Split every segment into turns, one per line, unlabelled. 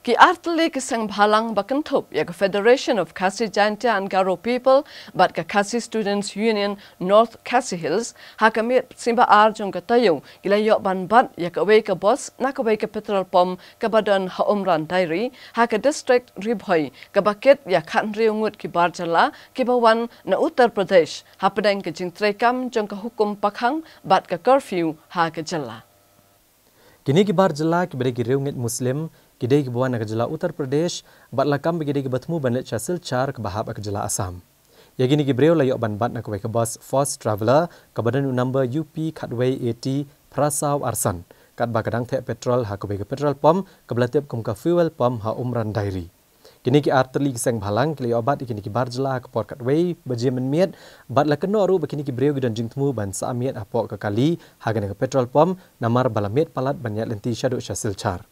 Ki artli ki sang bhalang bakanthop ya Federation of Khasi Janta and Garo People but ka Khasi Students Union North Khasi Hills hakamit simba arjong ka tayo gila yo banbat ya ka way ka boss na ka way ka petrol pump ka badan ha Umran diary ha ka district ribhoy ka bakit ya khan riungut ki Jylla ki bawan na Uttar Pradesh ha padang ka jingtrekam jong ka hukum pakhang bat ka curfew ha ka Jylla.
Kini ki Jylla ki beri riungut Muslim Kidai ke buan ke Jylla Uttar Pradesh, bat lakam begini ke bertemu bandet Chasil Char ke bahab ke Jylla Assam. Ya gini ke beriau layok ban-bat nak ke bus Force Traveller ke badan number UP Katway 80 Prasau Arsan. Kat bakadang tek petrol ha ke petrol pump ke belatip kum ke fuel pump ha Umran Dairy. Kini ki arteri seng bhalang ke layok bat kini ki Jylla ke port Katway berjemen miet bat la keno aru begini ki beriau gidan jingtemu ban sa miet apok ke kali ha ke petrol pump namar balamiet palat banyak lenti syaduk Chasil Char.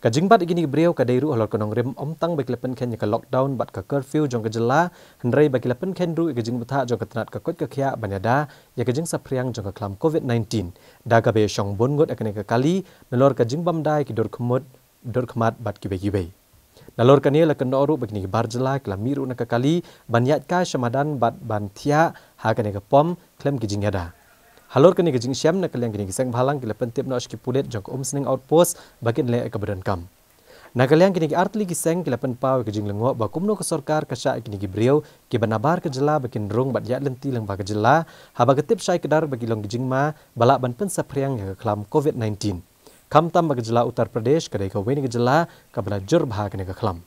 Kajing bat igini beriau kadairu olor konong rem omtang bagi lepen ken ka lockdown bat ka curfew jong ke Jylla hendrai bagi lepen ken ru kajing betha jong ke tenat ka kot ke khia banyada ya kajing sapriang jong ke klam COVID-19 da ka be shong bongot akane ka kali nalor kajing bamdai ki dor khmat bat ki be nalor kania la keno ru bagi ni Jylla klam miru na ka kali banyat ka shamadan bat ban thia ha kane ka pom klem kajing yada Halor kini kejing syam nak kalian kini kisang bhalang kila pentip na oski pulet jong sning outpost bakin le ke badan kam. Na kalian kini artli kisang kila penpau kejing lengo ba kumno ke sorkar kasya kini gibriau ki banabar ke Jylla bakin rong bat ya lenti leng ba ke Jylla ha ba ketip syai kedar bagi long kejing ma balak ban pen sapriang ya klam COVID-19. Kam tam ba ke Jylla Uttar Pradesh kadai ka weni ke Jylla ka belajur bah kini ke klam.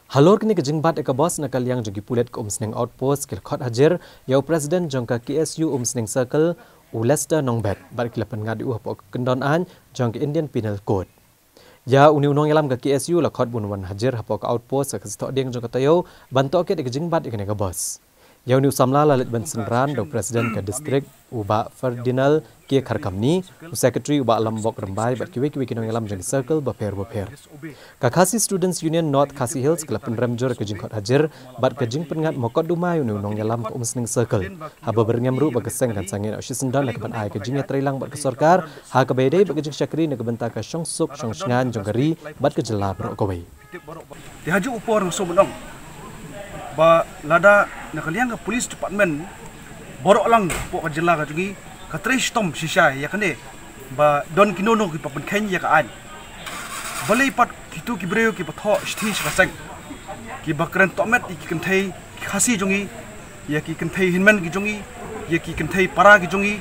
Halor kini kejing bat eka bos nakal yang jogi pulet ke sning outpost kil khot hajar yau presiden jong ka KSU sning circle Lester Nongbet bat kila Pynngat pok kendon an jong ke Indian Penal Code. Ya Nongialam ka KSU la khot bunwan hajar pok outpost ka stok ding jong ka tayo bantok ke kejing bat eka bos. Yau New Samla lalit ban senran do presiden ka district Uba Ferdinand ke kharkamni secretary Uba Lambok Rembai bat kiwi Nongialam jong circle baper. Ka Khasi Students Union North Khasi Hills kala penramjor ke jingkot hajar bat ke jing Pynngat Mukotduma Nongialam ka sning circle haba berngam ru ba keseng kan sangin oshisendan nak ban ai ke jing trailang bat ke sorkar ha ka bedai ba ke jing syakri nak benta ka shongsuk shongsngan jongari bat ke Jylla berok kawai
dihaju upor so menong ba lada nak kalian ke police department borok lang pok ke Jylla ka jungi ka trace tom shisha ya kane ba don kinono ki papen ken ya ka an balai pat kitu ki breu ki patho sthi ka sang ki bakran tomet ki kenthai khasi jungi ya ki kenthai hinman ki jungi ya ki kenthai para ki jungi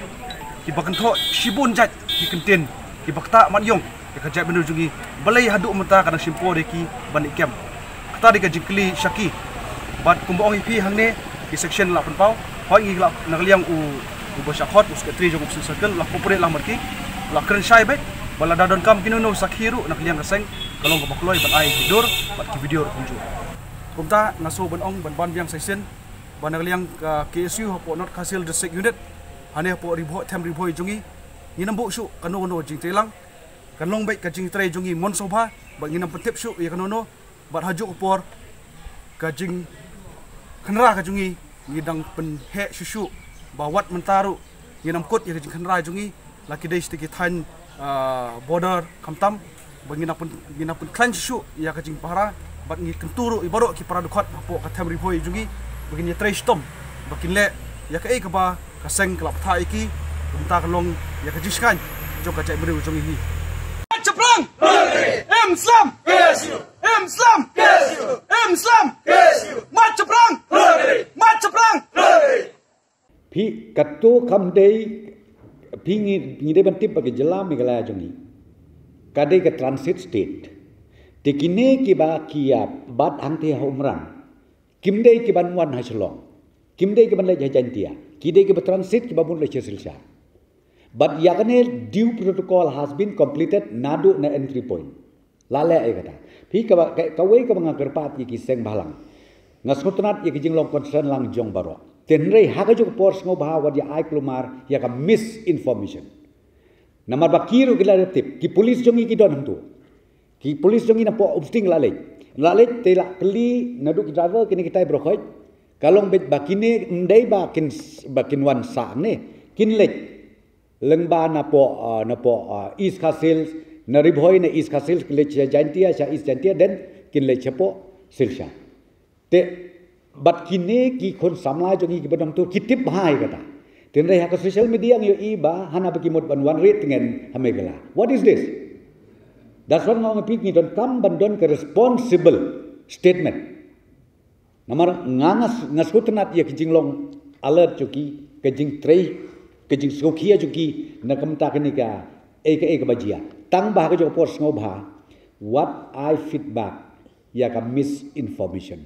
ki bakan tho shibun jat ki kenten ki bakta man yong ya ka jat bener jungi balai hadu menta kana simpo de ki banik kem kata de ka jikli shaki bat kumbong ipi hangne ki section la penpau hoi ngi la nakaliang u basyakot uskatri jong circle la popure la marki la kren shai bet bala dadon kam kinono sakhiru nakaliang kaseng kalong kabakloi bat ai tidur bat ki video kunju kumta naso banong ban biang section ban nakaliang KSU hapo not Khasil district unit hane hapo ribo them ribo jungi nginambu su kanono jing telang kanlong bet ka jing tre jungi mon sobha ba nginam petip su ya kanono bat haju upor ka jing khanra ka jungi ngidang pen he susu bawat mentaru nginam kot ya jing khanra jungi laki dei sedikit han border kamtam bangina pun klan susu ya ka jing para bat ngi kenturu ibaro ki para dukhat apo ka them ripoi jungi begini trace tom bakin le ya ka ka ba ka seng klap thai ki umta kalong ya ka jiskan jok ka cai beru jungi hi ceprang em slam KSU em slam KSU em slam KSU mat ceprang
phi katto kam dei phi ngi de bantip bagi Jylla Meghalaya jongi kadai ke transit state tekine ki ba kia bat angte ha Umran kimdei ki banwan ha Shalong kimdei ki ban le jajantia kidei ki transit ki babun le Chasil Shah but yakane due protocol has been completed nadu na entry point lale ai kata phi ka wei ka banga kerpat ki seng balang ngasotnat ki jing long concern lang jong baro tenrei hagajuk pors ngo bah wadi ai klumar ya ka misinformation namar bakiru gila tip ki police jongi ki don hantu ki police jongi na po obsting lale te la kli nadu ki driver kini kita brokhoi kalong bet bakine ndai bakin wan sa ne kin lek lengba na po East Khasil Naribhoi na is kasil kile jantia sha is jantia den kin le chapo silsha. Te bat kine ki kon samla jongi ki badam tu kitip hai kata. Tin re ha social media ngi iba hana bagi mod ban one rate ngen hamegala. What is this? That's what ngong pik ni don kam bandon ke responsible statement. Namar ngas kutnat ya kijinglong alert joki kijing trei kijing skokia joki nakam ta kenika eka bajia. Tang bah ke jo pos ngobha what I feedback ya ka misinformation.